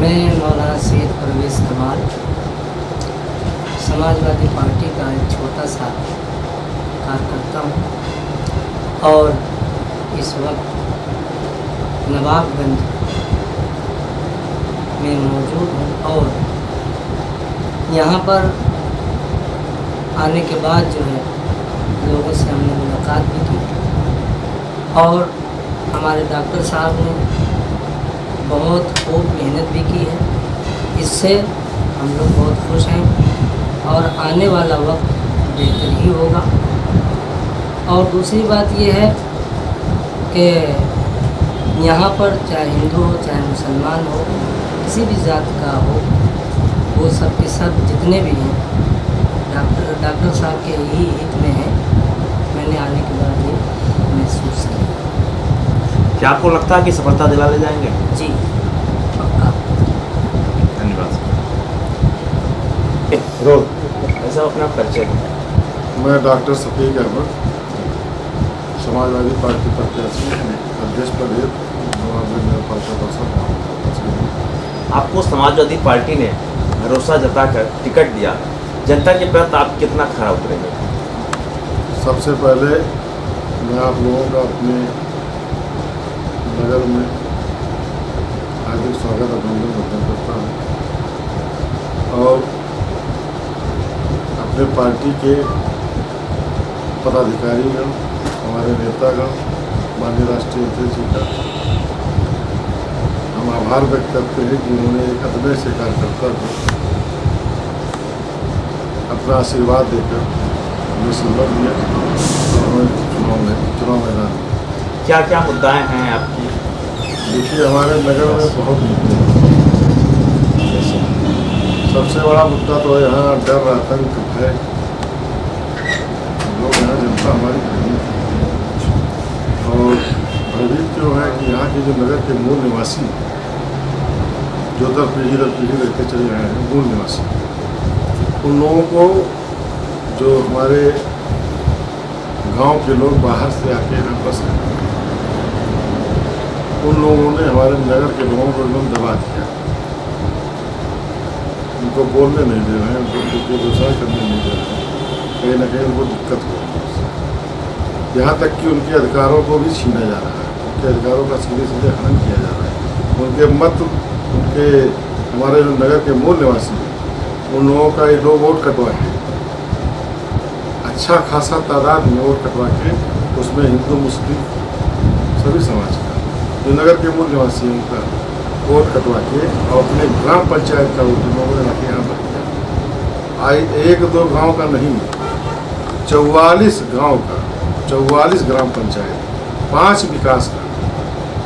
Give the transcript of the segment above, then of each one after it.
मैं मौलाना सैयद परवेज़ कमाल समाजवादी पार्टी का एक छोटा सा कार्यकर्ता हूँ और इस वक्त नवाबगंज में मौजूद हूँ। और यहाँ पर आने के बाद जो है लोगों से हमने मुलाकात भी की और हमारे डॉक्टर साहब ने बहुत खूब मेहनत भी की है। इससे हम लोग बहुत खुश हैं और आने वाला वक्त बेहतर ही होगा। और दूसरी बात ये है कि यहाँ पर चाहे हिंदू हो चाहे मुसलमान हो, किसी भी जात का हो, वो सब के सब जितने भी हैं डॉक्टर साहब के ही हित में हैं। मैंने आने के बाद ये महसूस किया। क्या आपको लगता है कि सफलता दिला ले जाएंगे? जी पक्का। धन्यवाद। रोल ऐसा अपना परिचय। मैं डॉक्टर शफीक अहमद, समाजवादी पार्टी प्रत्याशी, अध्यक्ष पद आपको समाजवादी पार्टी ने भरोसा जताकर टिकट दिया, जनता के प्रति आप कितना खरा उतरेंगे? सबसे पहले मैं आप लोगों का अपने नगर में हार्दिक स्वागत अभिनंदन करता हूँ और अपने पार्टी के पदाधिकारीगण, हमारे नेतागण, माननीय राष्ट्रीय अध्यक्ष जी का हम आभार व्यक्त करते हैं कि उन्होंने एक अदम्य से कार्यकर्ता को अपना आशीर्वाद देकर हमें संपर्क दिया और हमें चुनाव मैदान में। क्या क्या मुद्दाएं हैं आपकी? देखिए, हमारे नगर में बहुत मुद्दे हैं। सबसे बड़ा मुद्दा तो यहाँ डर, आतंक, भय। लोग यहाँ जनता हमारी भयभीत है और भयभीत जो है कि यहाँ के जो नगर के मूल निवासी जो दर पीढ़ी रहते चले आए हैं, मूल निवासी, उन लोगों को जो हमारे गांव के लोग बाहर से आके यहाँ बस गए, उन लोगों ने हमारे नगर के लोगों को एकदम दबा दिया। उनको बोलने नहीं दे रहे हैं, उनको व्यवसाय करने नहीं दे रहे हैं, कहीं ना कहीं उनको दिक्कत हो रही है। यहाँ तक कि उनके अधिकारों को भी छीना जा रहा है, उनके अधिकारों का सीधे सीधे हनन किया जा रहा है। उनके मत, उनके हमारे जो नगर के मूल निवासी हैं, उन लोगों का ये लोग वोट कटवा के, अच्छा खासा तादाद में वोट कटवा के, उसमें हिंदू मुस्लिम सभी समाज का जो नगर के मूल निवासी हैं उनका वोट कटवा के और अपने ग्राम पंचायत का वोट लोगों ने रखे यहाँ पर किया। आई एक दो गांव का नहीं, 44 गांव का, 44 ग्राम पंचायत, 5 विकास का,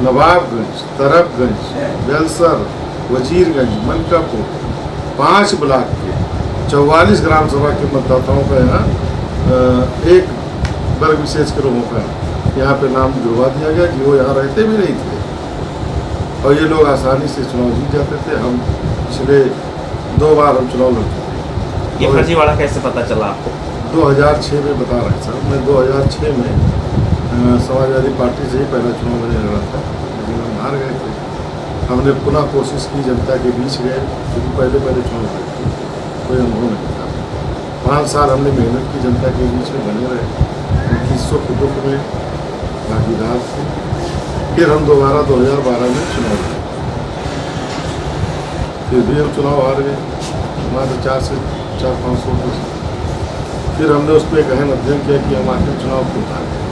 नवाबगंज, तरफगंज, बेलसर, वजीरगंज, मनकापुर, 5 ब्लॉक के 44 ग्राम सभा के मतदाताओं का यहाँ एक वर्ग विशेष के लोगों का यहाँ पे नाम जुड़वा दिया गया कि वो यहाँ रहते भी नहीं थे और ये लोग आसानी से चुनाव जीत जाते थे। हम पिछले 2 बार हम चुनाव लड़ चुके हैं। ये फर्जीवाड़ा कैसे पता चला आपको? 2006 में बता रहे सर, मैं 2006 में समाजवादी पार्टी से ही पहला चुनाव मैंने लड़ा था, लेकिन हम हार गए थे। हमने पुनः कोशिश की, जनता के बीच गए, क्योंकि पहले चुनाव लड़े थे, कोई अनुभव नहीं था। 5 साल हमने मेहनत की, जनता के बीच में बने रहे, उनकी सुख दुख में भागीदार थे। फिर हम दोबारा 2012 में चुनाव लड़े, फिर भी हम चुनाव हार गए, मात्र 400-500 वोटों से। फिर हमने उस पर गहन अध्ययन किया कि हम आखिर चुनाव क्यों हार गए।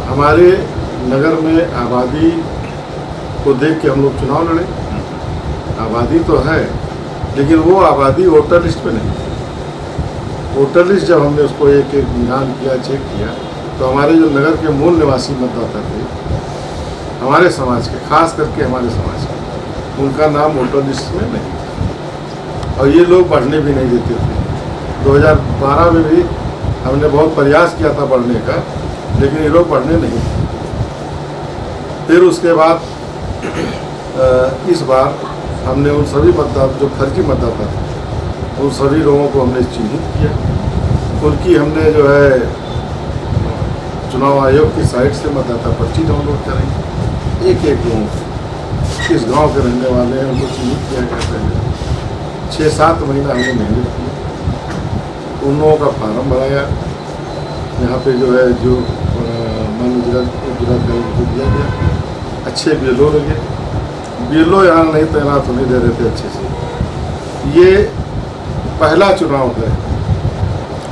हमारे नगर में आबादी को देख के हम लोग चुनाव लड़े। आबादी तो है, लेकिन वो आबादी वोटर लिस्ट में नहीं। वोटर लिस्ट जब हमने उसको एक एक मिलान किया, चेक किया, तो हमारे जो नगर के मूल निवासी मतदाता थे, हमारे समाज के, खास करके हमारे समाज के, उनका नाम वोटर लिस्ट में नहीं था और ये लोग बढ़ने भी नहीं देते थे। 2012 में भी हमने बहुत प्रयास किया था बढ़ने का, लेकिन ये लोग बढ़ने नहीं थे। फिर उसके बाद इस बार हमने उन सभी मतदाता जो फर्जी मतदाता थे, उन सभी लोगों को हमने चिन्हित किया। उनकी हमने जो है चुनाव आयोग की साइट से मतदाता पर्ची डाउनलोड करेंगे, एक एक लोगों को किस गांव के रहने वाले हैं उनको चिन्हित किया गया पहले। 6-7 महीना हमने मेहनत की, उन लोगों का फार्म भराया। यहाँ पे जो है जो मान उजरा उनको दिया गया। अच्छे बीएलओ लगे, बीएलओ यहाँ नहीं तैनात होने दे रहे थे अच्छे से। ये पहला चुनाव है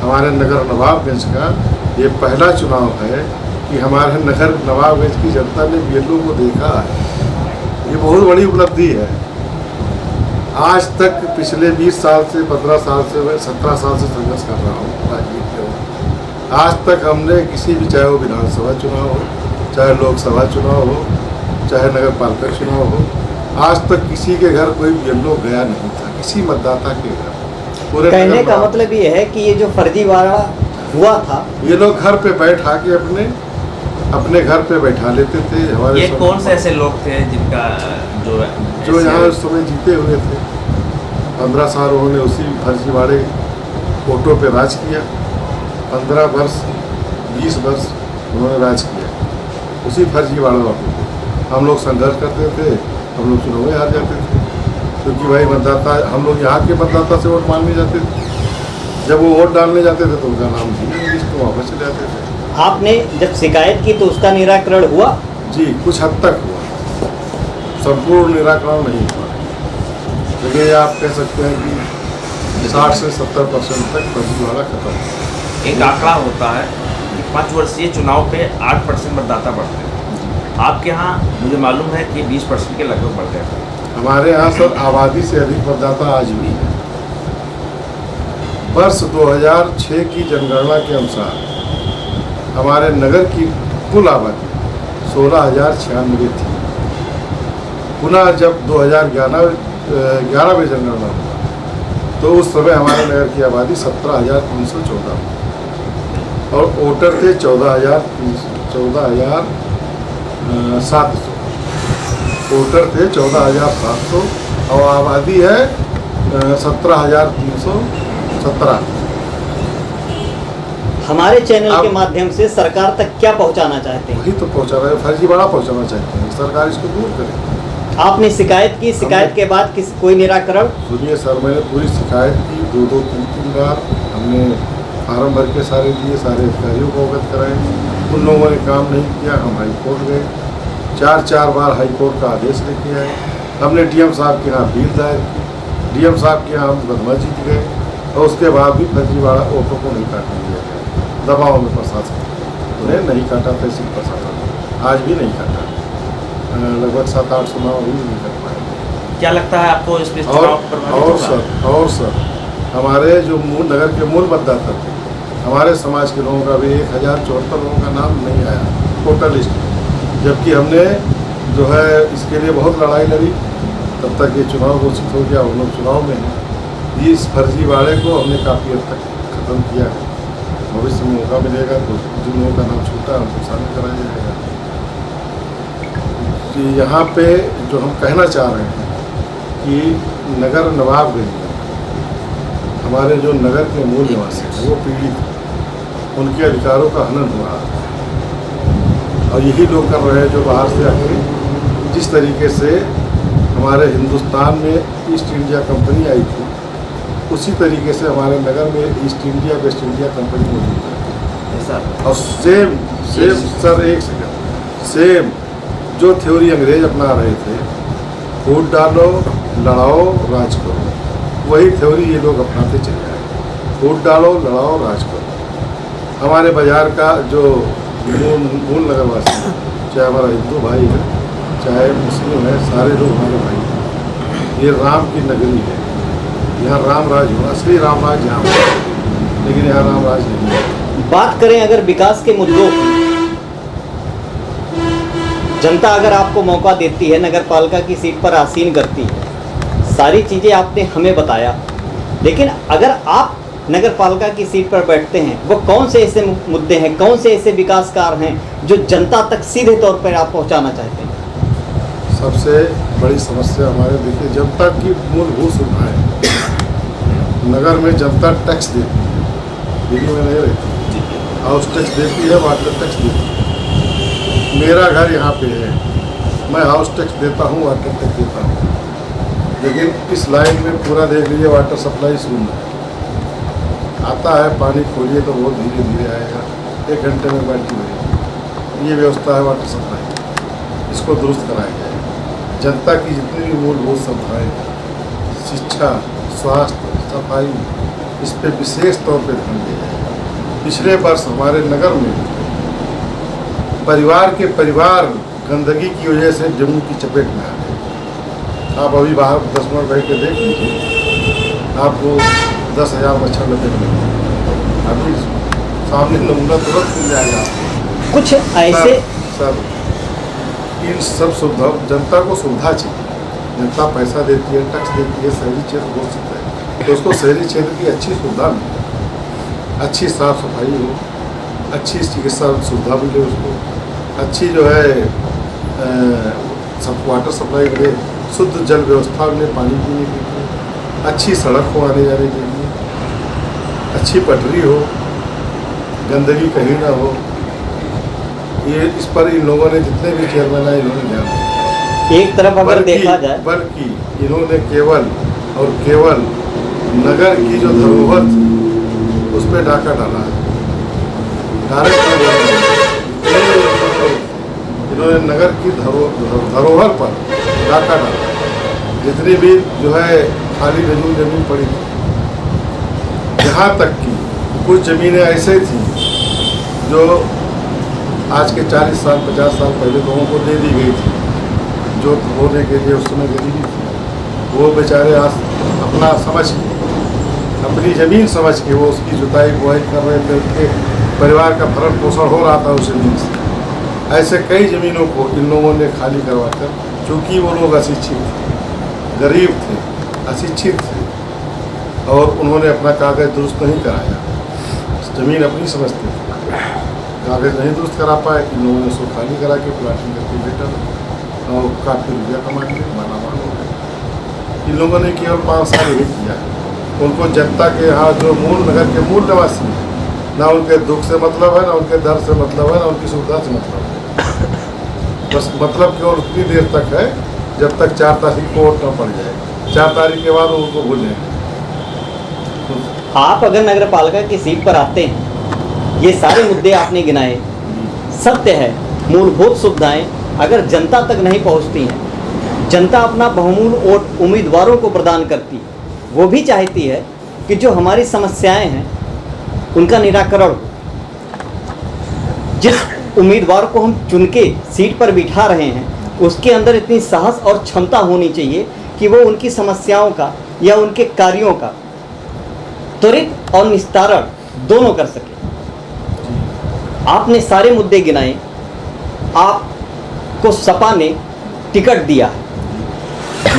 हमारे नगर नवाबगंज का, ये पहला चुनाव है कि हमारे नगर नवाबगंज की जनता ने बीएलओ को देखा है। ये बहुत बड़ी उपलब्धि है। आज तक पिछले 20 साल से 15 साल से 17 साल से संघर्ष कर रहा हूँ राजनीति में। आज तक हमने किसी भी, चाहे वो विधानसभा चुनाव हो, चाहे लोकसभा चुनाव हो, चाहे नगर पालिका चुनाव हो, आज तक किसी के घर कोई बीएलओ गया नहीं था, किसी मतदाता के घर। पूरे कहने का मतलब ये है कि ये जो फर्जीवाड़ा हुआ था, ये लोग घर पे बैठा के अपने घर पे बैठा लेते थे। हमारे ये कौन से ऐसे लोग थे जिनका जो यहाँ उस समय जीते हुए थे, 15 साल उन्होंने उसी फर्जीवाड़े फोटो पे राज किया। 15 वर्ष 20 वर्ष उन्होंने राज किया उसी फर्जीवाड़ों पे। हम लोग संघर्ष करते थे, हम लोग चुनाव में हार जाते थे, क्योंकि भाई मतदाता, हम लोग यहाँ के मतदाता से वोट मांगने जाते थे। जब वो वोट डालने जाते थे तो उनका नाम भी लिस्ट में वापस चले जाते थे। आपने जब शिकायत की तो उसका निराकरण हुआ? जी, कुछ हद तक हुआ, संपूर्ण निराकरण नहीं हुआ, लेकिन ये आप कह सकते हैं कि 60 से 70% तक फर्जीवाड़ा खत्म हुआ। एक आंकड़ा होता है कि 5 वर्षीय चुनाव पे 8% मतदाता बढ़ते हैं। आपके यहाँ मुझे मालूम है कि 20% के लगभग बढ़ गए थे। हमारे यहाँ सर आबादी से अधिक मतदाता आज भी है। वर्ष 2006 की जनगणना के अनुसार हमारे नगर की कुल आबादी 16,096 थी। पुनः जब 2011 में जनगणना हुआ तो उस समय हमारे नगर की आबादी 17,314 और वोटर थे 14,700 वोटर थे 14,700 और आबादी है 17,317। हमारे चैनल आप- के माध्यम से सरकार तक क्या पहुंचाना चाहते हैं? वही तो पहुंचा रहे हैं, फर्जीवाड़ा पहुंचाना चाहते हैं। सरकार इसको दूर करे। आपने शिकायत की, शिकायत के बाद कोई निराकरण? सुनिए सर, मैंने पूरी शिकायत की 2-2, 3-3 बार। हमने फार्म भर के सारे दिए, सारे अधिकारियों को अवगत कराए। उन लोगों ने काम नहीं किया। हम हाई कोर्ट गए, 4 बार हाई कोर्ट का आदेश लेके आए। हमने डीएम साहब के यहाँ अपील दायर की, डीएम साहब के यहाँ हम मुकदमा जीत गए और उसके बाद भी फर्जीवाड़ा ऑटो को नहीं काटने दिया गया। दबाव में प्रशासन उन्हें नहीं काटा, तहसील प्रशासन आज भी नहीं काटा। लगभग 7-8 चुनाव अभी नहीं कर पाए। क्या लगता है आपको इस और सर हमारे जो नगर के मूल मतदाता थे, हमारे समाज के लोगों का भी 1074 लोगों का नाम नहीं आया वोटर लिस्ट में, जबकि हमने जो है इसके लिए बहुत लड़ाई लड़ी। तब तक ये चुनाव घोषित हो गया, हम लोग चुनाव में हैं। इस फर्जीवाड़े को हमने काफ़ी हद तक ख़त्म किया है। भविष्य में मौका मिलेगा तो जिन लोगों का नाम छूटा है उनको शामिल कराया जाएगा। कि यहाँ पे जो हम कहना चाह रहे हैं कि नगर नवाबगंज में हमारे जो नगर के मूल निवासी हैं वो पीड़ित हैं, उनके अधिकारों का हनन हो रहा है और यही लोग कर रहे हैं जो बाहर से आके जिस तरीके से हमारे हिंदुस्तान में ईस्ट इंडिया कंपनी आई थी, उसी तरीके से हमारे नगर में east India waste India company मौजूद है। ऐसा और सेम सर, एक सेकंड, सेम जो थ्योरी अंग्रेज अपना रहे थे, वोट डालो, लड़ाओ, राज करो, वही थ्योरी ये लोग अपनाते चले आए। वोट डालो, लड़ाओ, राज करो। हमारे बाजार का जो मूल नगरवासी है, चाहे हमारा हिंदू भाई है चाहे मुस्लिम है, सारे लोग हमारे भाई हैं। ये राम की नगरी है, यहाँ राम राज होना, श्री राम राज यहाँ होना, लेकिन यहाँ राम राज नहीं है। बात करें अगर विकास के मुद्दों की, जनता अगर आपको मौका देती है, नगर पालिका की सीट पर आसीन करती है, सारी चीज़ें आपने हमें बताया, लेकिन अगर आप नगर पालिका की सीट पर बैठते हैं, वो कौन से ऐसे मुद्दे हैं, कौन से ऐसे विकास कार्य हैं जो जनता तक सीधे तौर पर आप पहुंचाना चाहते हैं? सबसे बड़ी समस्या हमारे, देखिए, जनता की मूलभूत सुविधाएं। नगर में जनता टैक्स देती है, दिल्ली में नहीं रहती, हाउस टैक्स देती है, वाटर टैक्स देती है। मेरा घर यहाँ पे है, मैं हाउस टैक्स देता हूँ, वाटर टैक्स देता हूँ, लेकिन इस लाइन में पूरा देख लीजिए वाटर सप्लाई शून्य है। आता है पानी खोलिए तो बहुत धीरे धीरे आएगा, 1 घंटे में बाल्टी भरेगी। ये व्यवस्था है वाटर सप्लाई, इसको दुरुस्त कराया जाए। जनता की जितनी भी मूलभूत सुविधाएँ, शिक्षा, स्वास्थ्य, सफाई, इस पर विशेष तौर पर ध्यान दिया जाए। पिछले वर्ष हमारे नगर में परिवार के परिवार गंदगी की वजह से डेंगू की चपेट में आ गए। आप अभी बाहर 10 मिनट बैठ के देख लीजिए, आपको 10,000 मच्छर लगे मिलेंगे। अभी सामने नमूना तुरंत मिल जाएगा। कुछ ऐसे सर इन सब सुविधा, जनता को सुविधा चाहिए। जनता पैसा देती है, टैक्स देती है, शहरी क्षेत्र घोषित है, तो उसको शहरी क्षेत्र की अच्छी सुविधा मिले, अच्छी साफ सफाई हो, अच्छी चिकित्सा सुविधा मिले, उसको अच्छी जो है सब वाटर सप्लाई मिले, शुद्ध जल व्यवस्था मिले पानी पीने के लिए, अच्छी सड़क हो आने जाने के लिए, अच्छी पटरी हो, गंदगी कहीं ना हो। ये इस पर इन लोगों ने, जितने भी चेयरमैन हैं, इन्होंने ध्यान दिया। एक तरफ अगर देखा जाए, बल्कि इन्होंने केवल और केवल नगर की जो धरोहर थी उस पर डाका डाला है। इन्होंने नगर की धरोहर पर डाका डाला। जितनी भी जो है खाली जमीन पड़ी थी, यहाँ तक कि कुछ ज़मीनें ऐसे थी जो आज के 40 साल 50 साल पहले लोगों को दे दी गई थी, जो होने के लिए उस समय गरीबी थी। वो बेचारे आज अपना समझ के, अपनी ज़मीन समझ के वो उसकी जुताई बुआई कर रहे थे, उनके परिवार का भरण पोषण हो रहा था उस ज़मीन से। ऐसे कई ज़मीनों को इन लोगों ने खाली करवाकर, चूँकि वो लोग अशिक्षित थे, गरीब थे, अशिक्षित थे, और उन्होंने अपना कागज़ दुरुस्त नहीं कराया, ज़मीन अपनी समझते थे, कागज़ नहीं दुरुस्त करा पाए, इन लोगों ने उसको खाली करा के प्लाटिंग करके बेटा और काफ़ी रुपया कमा लिए, मालामाल हो गए। इन लोगों ने केवल 5 साल यही किया। उनको जनता के यहाँ जो मूल नगर के मूल निवासी हैं, ना उनके दुख से मतलब है, ना उनके दर्द से मतलब है, ना उनकी सुविधा से मतलब है। बस मतलब केवल उतनी देर तक है जब तक 4 तारीख को वोट न पड़ जाए। 4 तारीख के बाद उनको भूल जाएंगे। आप अगर नगर पालिका की सीट पर आते हैं, ये सारे मुद्दे आपने गिनाए, सत्य है, मूलभूत सुविधाएं अगर जनता तक नहीं पहुंचती हैं, जनता अपना बहुमूल्य वोट उम्मीदवारों को प्रदान करती है, वो भी चाहती है कि जो हमारी समस्याएं हैं उनका निराकरण हो। जिस उम्मीदवार को हम चुन के सीट पर बिठा रहे हैं, उसके अंदर इतनी साहस और क्षमता होनी चाहिए कि वो उनकी समस्याओं का या उनके कार्यों का त्वरित और निस्तारण दोनों कर सके। आपने सारे मुद्दे गिनाए, आपको सपा ने टिकट दिया है।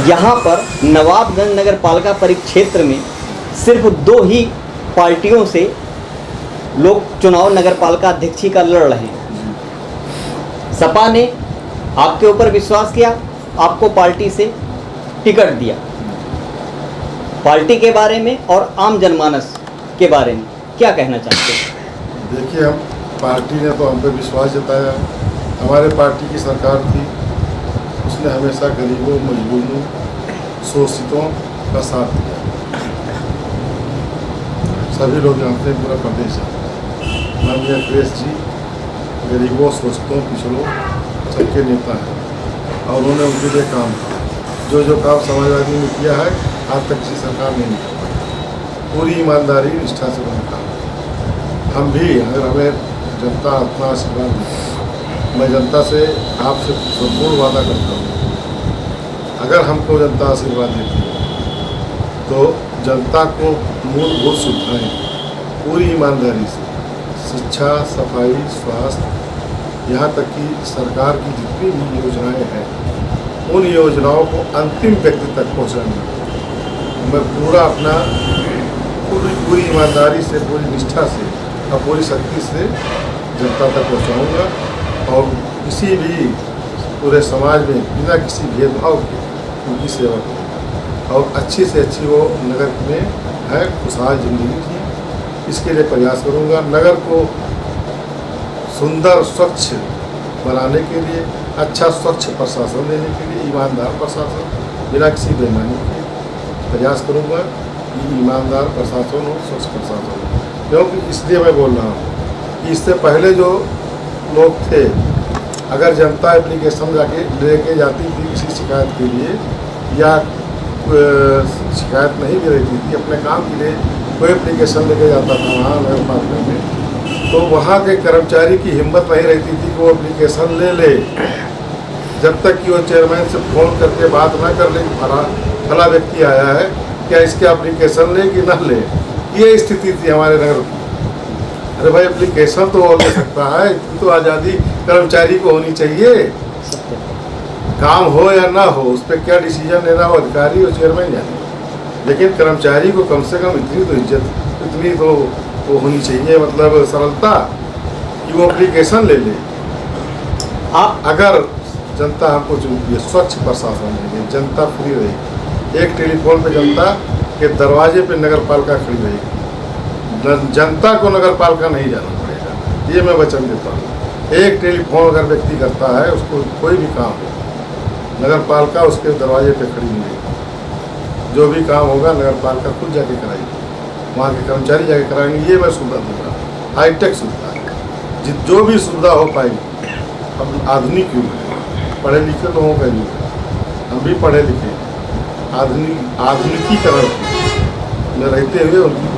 यहाँ पर नवाबगंज नगर पालिका परिक्षेत्र में सिर्फ 2 ही पार्टियों से लोग चुनाव नगर पालिका अध्यक्ष का लड़ रहे हैं। सपा ने आपके ऊपर विश्वास किया, आपको पार्टी से टिकट दिया। पार्टी के बारे में और आम जनमानस के बारे में क्या कहना चाहते हैं? देखिए, हम पार्टी ने तो हम पे विश्वास जताया। हमारे पार्टी की सरकार थी, उसने हमेशा गरीबों, मजबूरों, शोषितों का साथ दिया। सभी लोग जानते हैं, पूरा प्रदेश जानता है। माननीय अखिलेश जी गरीबों, शोषितों, पिछड़ों सबके नेता हैं, और उन्होंने उनके लिए काम किया। जो काम समाजवादी ने किया है, आज तक किसी सरकार ने नहीं किया। पूरी ईमानदारी, निष्ठा से उन्होंने काम किया। हम भी, अगर हमें जनता अपना आशीर्वाद देती, मैं जनता से, आपसे संपूर्ण वादा करता हूँ, अगर हमको जनता आशीर्वाद देती है तो जनता को मूलभूत सुविधाएँ पूरी ईमानदारी से, शिक्षा, सफाई, स्वास्थ्य, यहाँ तक कि सरकार की जितनी भी योजनाएं हैं, उन योजनाओं को अंतिम व्यक्ति तक पहुँचाना मैं पूरा अपना पूरी ईमानदारी से, पूरी निष्ठा से और पूरी शक्ति से जनता तक पहुँचाऊँगा, और किसी भी पूरे समाज में बिना किसी भेदभाव के उनकी सेवा करूँगा, और अच्छी से अच्छी वो नगर में है खुशहाल ज़िंदगी जी, इसके लिए प्रयास करूँगा। नगर को सुंदर, स्वच्छ बनाने के लिए, अच्छा स्वच्छ प्रशासन देने के लिए, ईमानदार प्रशासन बिना किसी बेईमानी के प्रयास करूँगा कि ईमानदार प्रशासन हो, स्वच्छ प्रशासन हो। क्योंकि इसलिए मैं बोल रहा हूँ कि इससे पहले जो लोग थे, अगर जनता एप्लीकेशन जाके लेके जाती थी किसी शिकायत के लिए या शिकायत नहीं भी रहती थी, अपने काम के लिए कोई एप्लीकेशन लेके जाता था वहाँ नगर पालिका में, तो वहाँ के कर्मचारी की हिम्मत नहीं रहती थी कि वो एप्लीकेशन ले जब तक कि वो चेयरमैन से फ़ोन करके बात ना कर ले कि फला व्यक्ति आया है, क्या इसके एप्लीकेशन ले कि ना ले। ये स्थिति थी हमारे नगर की। अरे भाई एप्लीकेशन तो वो ले सकता है, इतनी तो आज़ादी कर्मचारी को होनी चाहिए। काम हो या ना हो उस पर क्या डिसीजन लेना हो अधिकारी और चेयरमैन जाने, लेकिन कर्मचारी को कम से कम इतनी तो इज्जत, इतनी तो वो होनी चाहिए, मतलब सरलता कि वो एप्लीकेशन ले ले। आप अगर जनता हमको चुनती है, स्वच्छ प्रशासन देंगे, जनता फ्री रहेगी, एक टेलीफोन पे जनता के दरवाजे पे नगर पालिका खड़ी रहेगी, जनता को नगर पालिका नहीं जाना पड़ेगा, ये मैं वचन देता हूँ। एक टेलीफोन अगर व्यक्ति करता है, उसको कोई भी काम हो, नगर पालिका उसके दरवाजे पे खड़ी मिलेगी, जो भी काम होगा नगर पालिका खुद जाके कराएगी, वहाँ के कर्मचारी जाके कराएंगे। ये मैं सुविधा दूँगा, हाईटेक सुविधा है, जो भी सुविधा हो पाएगी। अब आधुनिक युग है, पढ़े लिखे लोगों का युग है, हम भी पढ़े लिखे, आधुनिकीकरण में रहते हुए उनकी